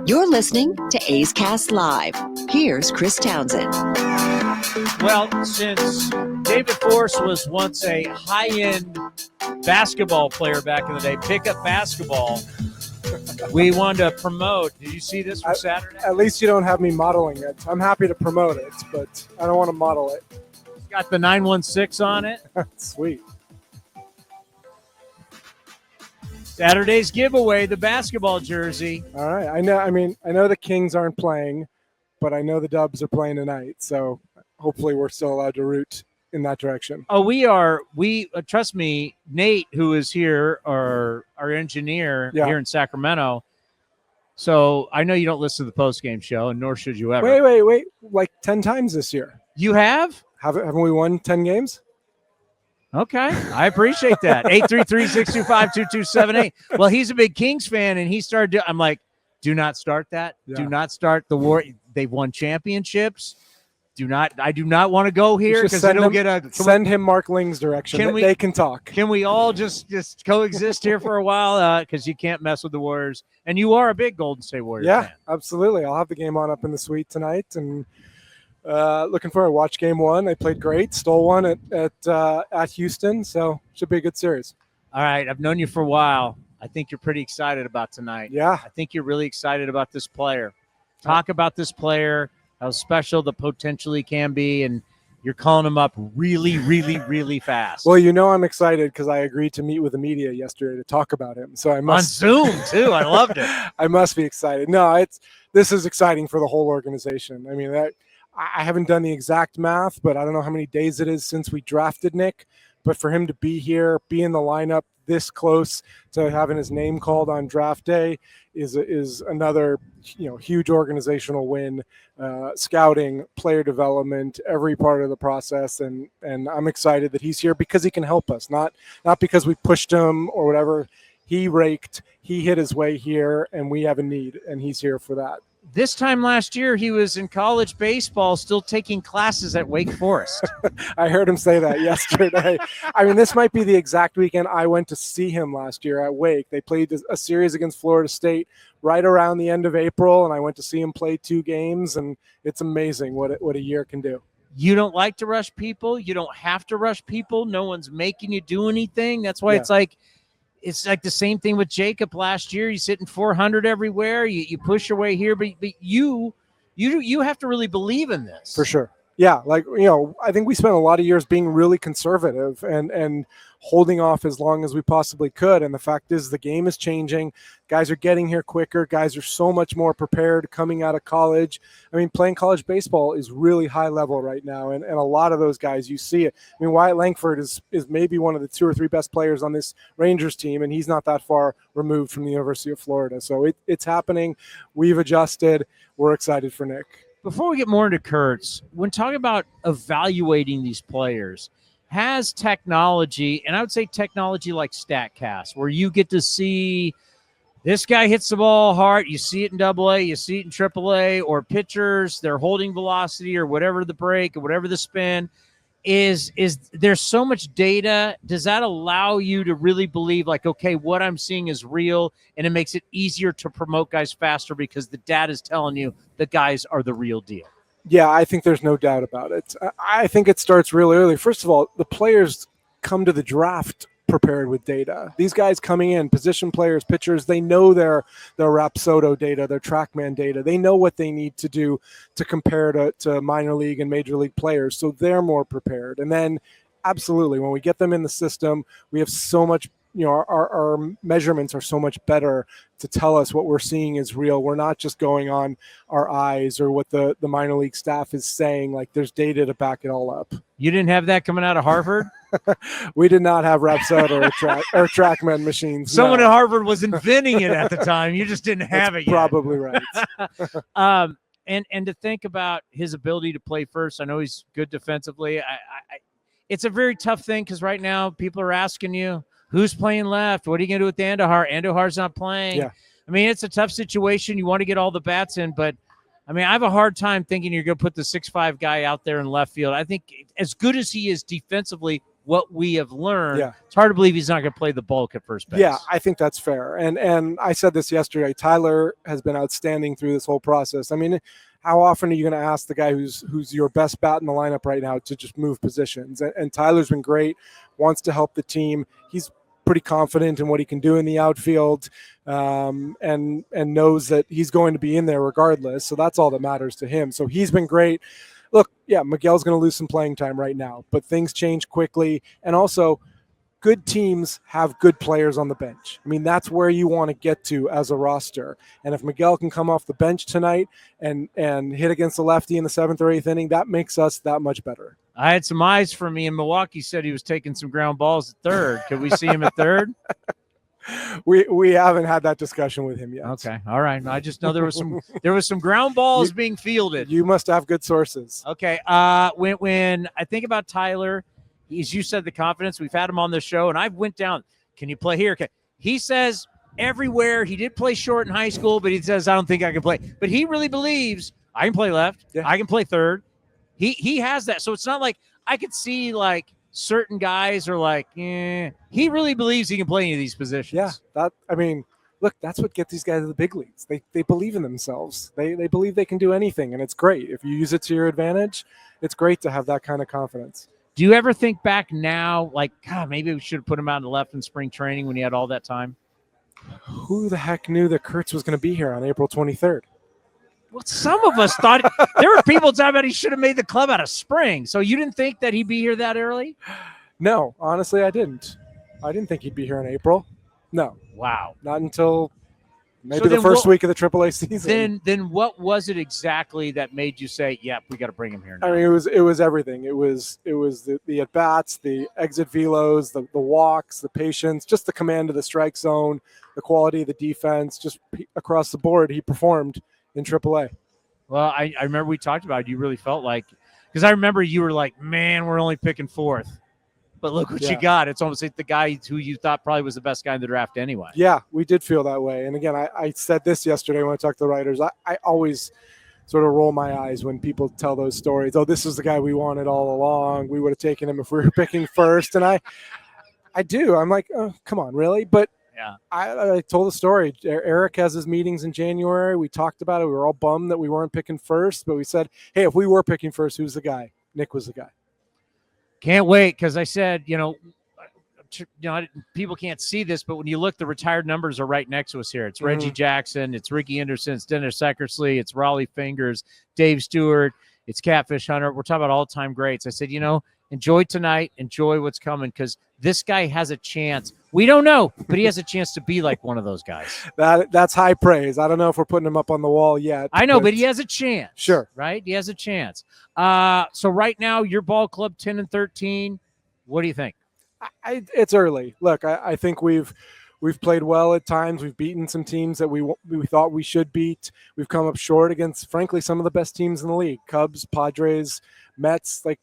You're listening to A's Cast Live. Here's Chris Townsend. Well, since David Forst was once a high-end basketball player back in the day, pickup basketball, we wanted to promote. Did you see this for Saturday? At least you don't have me modeling it. I'm happy to promote it, but I don't want to model it. It's got the 916 on it. Sweet. Saturday's giveaway, the basketball jersey. All right. I know the Kings aren't playing, but I know the Dubs are playing tonight. So hopefully we're still allowed to root in that direction. Oh, we are. Trust me, Nate, who is here, our engineer here in Sacramento. So I know you don't listen to the postgame show, and nor should you ever. Wait. Like 10 times this year. You have? Haven't we won 10 games? Okay, I appreciate that. 833-625-2278. Well, he's a big Kings fan, and he started I'm like, do not start that. Yeah. Do not start the war. They've won championships. I do not want to go here because they don't send him Mark Ling's direction. They can talk. Can we all just coexist here for a while? Because you can't mess with the Warriors. And you are a big Golden State Warriors fan. Yeah, absolutely. I'll have the game on up in the suite tonight, and looking forward to watch game one. They played great, stole one at Houston, so should be a good series. All right, I've known you for a while. I think you're pretty excited about tonight. Yeah. I think you're really excited about this player. Talk about this player, how special the potentially can be, and you're calling him up really, really, really fast. Well, I'm excited because I agreed to meet with the media yesterday to talk about him. So I must on Zoom too. I loved it. I must be excited. No, this is exciting for the whole organization. I mean, I haven't done the exact math, but I don't know how many days it is since we drafted Nick. But for him to be here, be in the lineup this close to having his name called on draft day is another huge organizational win. Scouting, player development, every part of the process, and I'm excited that he's here because he can help us, not because we pushed him or whatever. He raked, he hit his way here, and we have a need, and he's here for that. This time last year, he was in college baseball still taking classes at Wake Forest. I heard him say that yesterday. I mean, this might be the exact weekend I went to see him last year at Wake. They played a series against Florida State right around the end of April, and I went to see him play 2 games, and it's amazing what a year can do. You don't like to rush people. You don't have to rush people. No one's making you do anything. That's why it's like the same thing with Jacob last year. He's hitting 400 everywhere. You push your way here, but you have to really believe in this. For sure. Yeah, I think we spent a lot of years being really conservative and holding off as long as we possibly could. And the fact is the game is changing. Guys are getting here quicker. Guys are so much more prepared coming out of college. I mean, playing college baseball is really high level right now. And a lot of those guys, you see it. I mean, Wyatt Langford is maybe one of the 2 or 3 best players on this Rangers team, and he's not that far removed from the University of Florida. So it's happening. We've adjusted. We're excited for Nick. Before we get more into Kurtz, when talking about evaluating these players, has technology, and I would say technology like StatCast, where you get to see this guy hits the ball hard, you see it in AA, you see it in AAA, or pitchers, their holding velocity or whatever the break or whatever the spin, is there's so much data. Does that allow you to really believe like, okay, what I'm seeing is real, and it makes it easier to promote guys faster because the data is telling you the guys are the real deal? Yeah, I think there's no doubt about it. I think it starts really early. First of all, the players come to the draft prepared with data. These guys coming in, position players, pitchers, they know their Rapsodo data, their TrackMan data. They know what they need to do to compare to minor league and major league players. So they're more prepared. And then absolutely, when we get them in the system, we have so much, our measurements are so much better to tell us what we're seeing is real. We're not just going on our eyes or what the minor league staff is saying. Like, there's data to back it all up. You didn't have that coming out of Harvard? We did not have Rapsodo or TrackMan machines. Someone at Harvard was inventing it at the time. You just didn't have it yet. Probably right. And to think about his ability to play first, I know he's good defensively. It's a very tough thing because right now people are asking you, who's playing left? What are you going to do with Andujar? Andujar's not playing. Yeah. I mean, it's a tough situation. You want to get all the bats in, but I mean, I have a hard time thinking you're going to put the 6'5" guy out there in left field. I think as good as he is defensively what we have learned, Yeah. it's hard to believe he's not going to play the bulk at first base. Yeah, I think that's fair. And I said this yesterday. Tyler has been outstanding through this whole process. I mean, how often are you going to ask the guy who's your best bat in the lineup right now to just move positions? And Tyler's been great, wants to help the team. He's pretty confident in what he can do in the outfield, and knows that he's going to be in there regardless. So that's all that matters to him. So he's been great. Look, yeah, Miguel's going to lose some playing time right now, but things change quickly. And also, good teams have good players on the bench. I mean, that's where you want to get to as a roster. And if Miguel can come off the bench tonight and hit against the lefty in the 7th or 8th inning, that makes us that much better. I had some eyes for me in Milwaukee. Said he was taking some ground balls at third. Could we see him at third? We haven't had that discussion with him yet. Okay, all right. I just know there was some ground balls being fielded. You must have good sources. Okay. When I think about Tyler, as you said, the confidence. We've had him on the show, and I went down. Can you play here? Okay. He says everywhere. He did play short in high school, but he says I don't think I can play. But he really believes I can play left. Yeah. I can play third. He has that. So it's not like I could see like certain guys are like, he really believes he can play any of these positions. Yeah, look, that's what gets these guys to the big leagues. They believe in themselves. They believe they can do anything, and it's great. If you use it to your advantage, it's great to have that kind of confidence. Do you ever think back now, like, God, maybe we should have put him out in the left in spring training when he had all that time? Who the heck knew that Kurtz was going to be here on April 23rd? Well, some of us thought there were people talking about he should have made the club out of spring. So you didn't think that he'd be here that early? No, honestly, I didn't. I didn't think he'd be here in April. No. Wow. Not until maybe the first week of the AAA season. Then what was it exactly that made you say, "Yep, we got to bring him here now"? I mean, it was everything. It was the at bats, the exit velos, the walks, the patience, just the command of the strike zone, the quality of the defense, just across the board. He performed in AAA. Well, I remember we talked about it. You really felt like, because I remember you were like, man, we're only picking 4th. But look what you got. It's almost like the guy who you thought probably was the best guy in the draft anyway. Yeah, we did feel that way. And again, I said this yesterday when I talked to the writers. I always sort of roll my eyes when people tell those stories. Oh, this is the guy we wanted all along. We would have taken him if we were picking first. And I do. I'm like, oh, come on, really? But yeah, I told the story. Eric has his meetings in January. We talked about it. We were all bummed that we weren't picking first, but we said, hey, if we were picking first, who's the guy? Nick was the guy. Can't wait, because I said, people can't see this, but when you look, the retired numbers are right next to us here. It's Reggie Jackson, it's Ricky Anderson, it's Dennis Eckersley, it's Raleigh Fingers, Dave Stewart, it's Catfish Hunter. We're talking about all-time greats. I said, enjoy tonight, enjoy what's coming, because this guy has a chance. We don't know, but he has a chance to be like one of those guys. That's high praise. I don't know if we're putting him up on the wall yet. I know, but he has a chance. Sure. Right? He has a chance. So right now, your ball club 10-13. What do you think? It's early. Look, I think we've played well at times. We've beaten some teams that we thought we should beat. We've come up short against, frankly, some of the best teams in the league. Cubs, Padres, Mets. Like,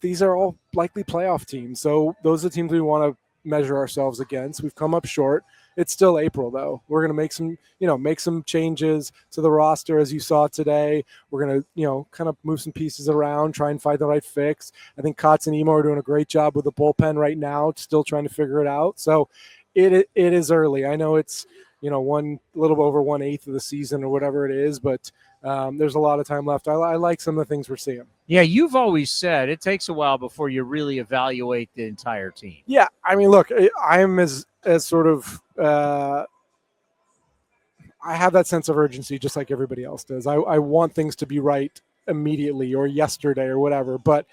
these are all likely playoff teams. So those are the teams we want to measure ourselves against. We've come up short. It's still April, though. We're going to make some changes to the roster, as you saw today. We're going to, kind of move some pieces around, try and find the right fix. I think Kotz and Emo are doing a great job with the bullpen right now, still trying to figure it out. So it is early. I know it's, a little over 1/8 of the season or whatever it is, but there's a lot of time left. I like some of the things we're seeing. Yeah, you've always said it takes a while before you really evaluate the entire team. Yeah, I mean, look, I'm as sort of I have that sense of urgency just like everybody else does. I want things to be right immediately or yesterday or whatever, but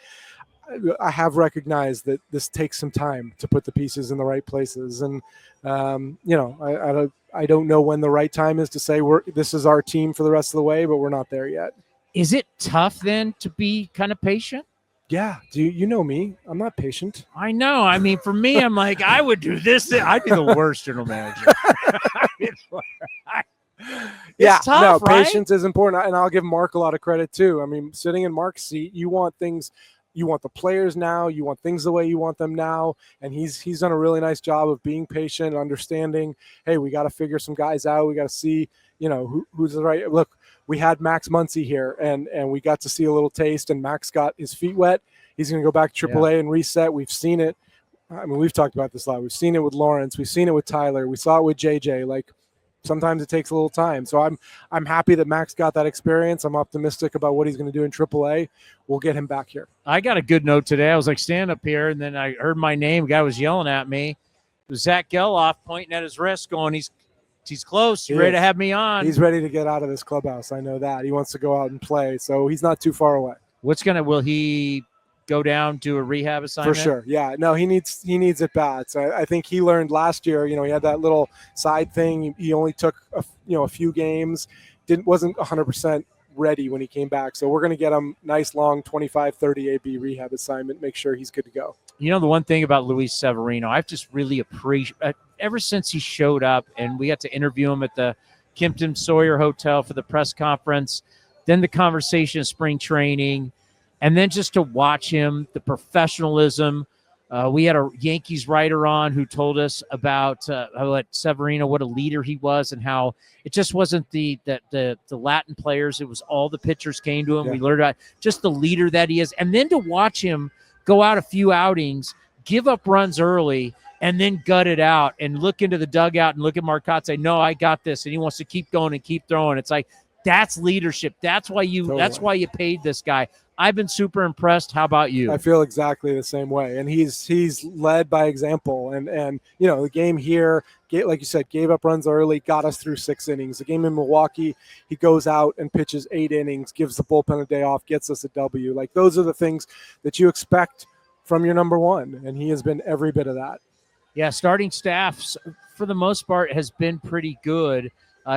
I have recognized that this takes some time to put the pieces in the right places. And, I don't know when the right time is to say this is our team for the rest of the way, but we're not there yet. Is it tough then to be kind of patient? Yeah. You know me? I'm not patient. I know. I mean, for me, I'm like, I would do this. I'd be the worst general manager. Tough, right? Patience is important. And I'll give Mark a lot of credit too. I mean, sitting in Mark's seat, you want the players now, you want things the way you want them now. And he's done a really nice job of being patient, understanding, hey, we got to figure some guys out. We got to see, who's the right. Look, we had Max Muncy here and we got to see a little taste, and Max got his feet wet. He's going to go back to AAA and reset. We've seen it. I mean, we've talked about this a lot. We've seen it with Lawrence. We've seen it with Tyler. We saw it with JJ. Like, sometimes it takes a little time. So I'm happy that Max got that experience. I'm optimistic about what he's going to do in AAA. We'll get him back here. I got a good note today. I was like standing up here, and then I heard my name. A guy was yelling at me. It was Zack Gelof pointing at his wrist, going, he's close. He's ready to have me on. He's ready to get out of this clubhouse. I know that. He wants to go out and play, so he's not too far away. Will he go down to a rehab assignment? For sure. Yeah. No, he needs it bad. So I think he learned last year, he had that little side thing. He only took a few games, wasn't 100% ready when he came back. So we're going to get him nice long 25-30 AB rehab assignment, make sure he's good to go. The one thing about Luis Severino, I've just really appreciated ever since he showed up and we got to interview him at the Kimpton Sawyer Hotel for the press conference, then the conversation of spring training, and then just to watch him, the professionalism. We had a Yankees writer on who told us about Severino, what a leader he was, and how it just wasn't the Latin players. It was all the pitchers came to him. Yeah. We learned about just the leader that he is. And then to watch him go out a few outings, give up runs early, and then gut it out and look into the dugout and look at Marcotte, say, no, I got this. And he wants to keep going and keep throwing. It's like, that's leadership. That's why you paid this guy. I've been super impressed. How about you? I feel exactly the same way. And he's led by example. And the game here, like you said, gave up runs early, got us through 6 innings. The game in Milwaukee, he goes out and pitches 8 innings, gives the bullpen a day off, gets us a W. Like, those are the things that you expect from your number one. And he has been every bit of that. Yeah, starting staffs, for the most part, has been pretty good.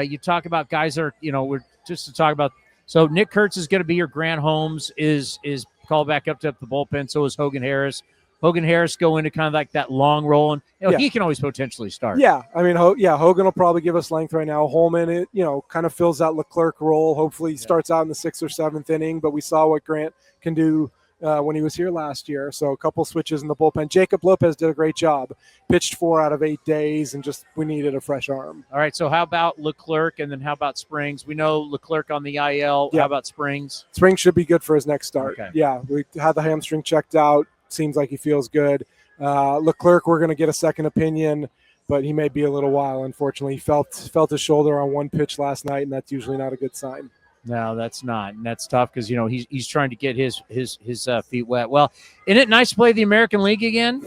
You talk about guys that are, we're just to talk about. So Nick Kurtz is going to be your Grant Holmes is called back up to the bullpen. So is Hogan Harris. Hogan Harris go into kind of like that long roll, and he can always potentially start. Yeah, I mean, Hogan will probably give us length right now. Holman, kind of fills that Leclerc role. Hopefully, he starts out in the 6th or 7th inning. But we saw what Grant can do when he was here last year. So a couple switches in the bullpen. Jacob Lopez did a great job. Pitched 4 out of 8 days, and we needed a fresh arm. All right, so how about Leclerc, and then how about Springs? We know Leclerc on the IL. Yeah. How about Springs? Springs should be good for his next start. Okay. Yeah, we had the hamstring checked out. Seems like he feels good. Leclerc, we're going to get a second opinion, but he may be a little while, unfortunately. He felt his shoulder on one pitch last night, and that's usually not a good sign. No, that's not, and that's tough because he's trying to get his feet wet. Well, isn't it nice to play the American League again?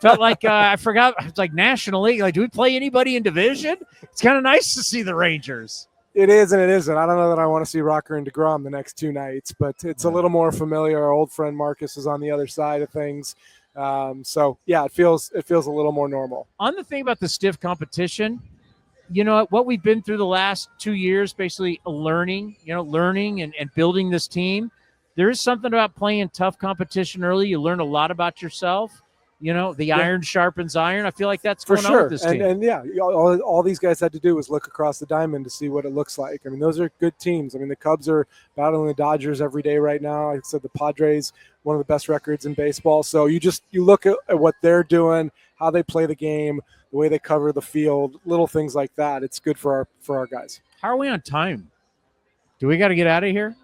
Felt like I forgot. It's like National League. Like, do we play anybody in division? It's kind of nice to see the Rangers. It is and it isn't. I don't know that I want to see Rocker and DeGrom the next 2 nights, but it's a little more familiar. Our old friend Marcus is on the other side of things. So yeah, it feels a little more normal. On the thing about the stiff competition, what we've been through the last 2 years, basically learning and building this team. There is something about playing tough competition early. You learn a lot about yourself. Iron sharpens iron. I feel like that's going on with this team. And yeah, all these guys had to do was look across the diamond to see what it looks like. I mean, those are good teams. I mean, the Cubs are battling the Dodgers every day right now. Like I said, the Padres, one of the best records in baseball. So you look at what they're doing, how they play the game, the way they cover the field, little things like that. It's good for our guys. How are we on time? Do we got to get out of here?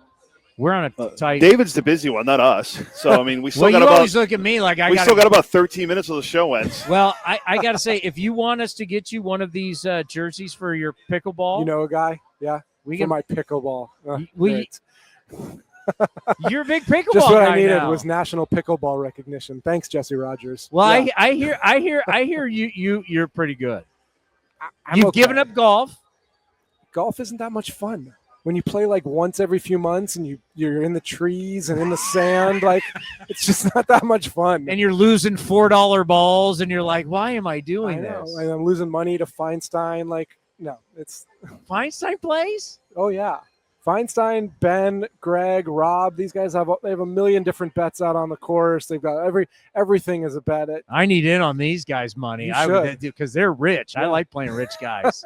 We're on a tight. David's the busy one, not us. So I mean, we still got you about. Always look at me like we still got about 13 minutes of the show ends. Well, I got to say, if you want us to get you one of these jerseys for your pickleball, a guy, yeah, my pickleball. You're a big pickleball. Just what guy I needed now. Was national pickleball recognition. Thanks, Jesse Rogers. Well, yeah. I hear you're pretty good. You've given up golf. Golf isn't that much fun. When you play like once every few months and you're in the trees and in the sand, like it's just not that much fun. And you're losing $4 balls and you're like, why am I doing this? And I'm losing money to Feinstein. Like, no, it's Feinstein plays? Oh yeah. Feinstein, Ben, Greg, Rob, these guys have a million different bets out on the course. They've got everything is a bet. I need in on these guys' money. I would, because they're rich. Yeah. I like playing rich guys.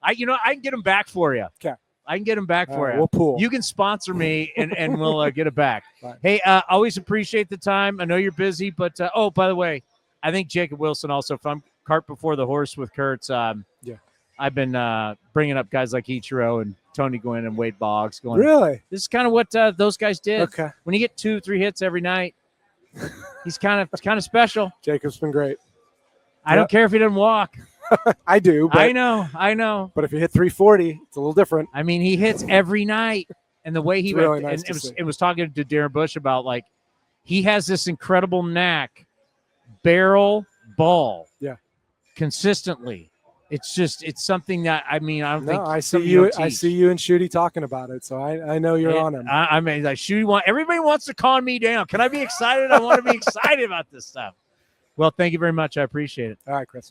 I can get them back for you. Okay. I can get them back for you. We'll pool. You can sponsor me, and we'll get it back. Fine. Hey, always appreciate the time. I know you're busy, but by the way, I think Jacob Wilson also, if I'm cart before the horse with Kurtz, I've been bringing up guys like Ichiro and Tony Gwynn and Wade Boggs. Going, really? This is kind of what those guys did. Okay. When you get 2-3 hits every night, He's kind of special. Jacob's been great. I don't care if he doesn't walk. I do. But, I know. But if you hit 340, it's a little different. I mean, he hits every night, and the way he really nice to see. It was talking to Darren Bush about like he has this incredible knack, barrel ball, consistently. It's something that I don't think. I see you and Shooty talking about it, so I know you're on him. I mean, like Shooty everybody wants to calm me down. Can I be excited? I want to be excited about this stuff. Well, thank you very much. I appreciate it. All right, Chris.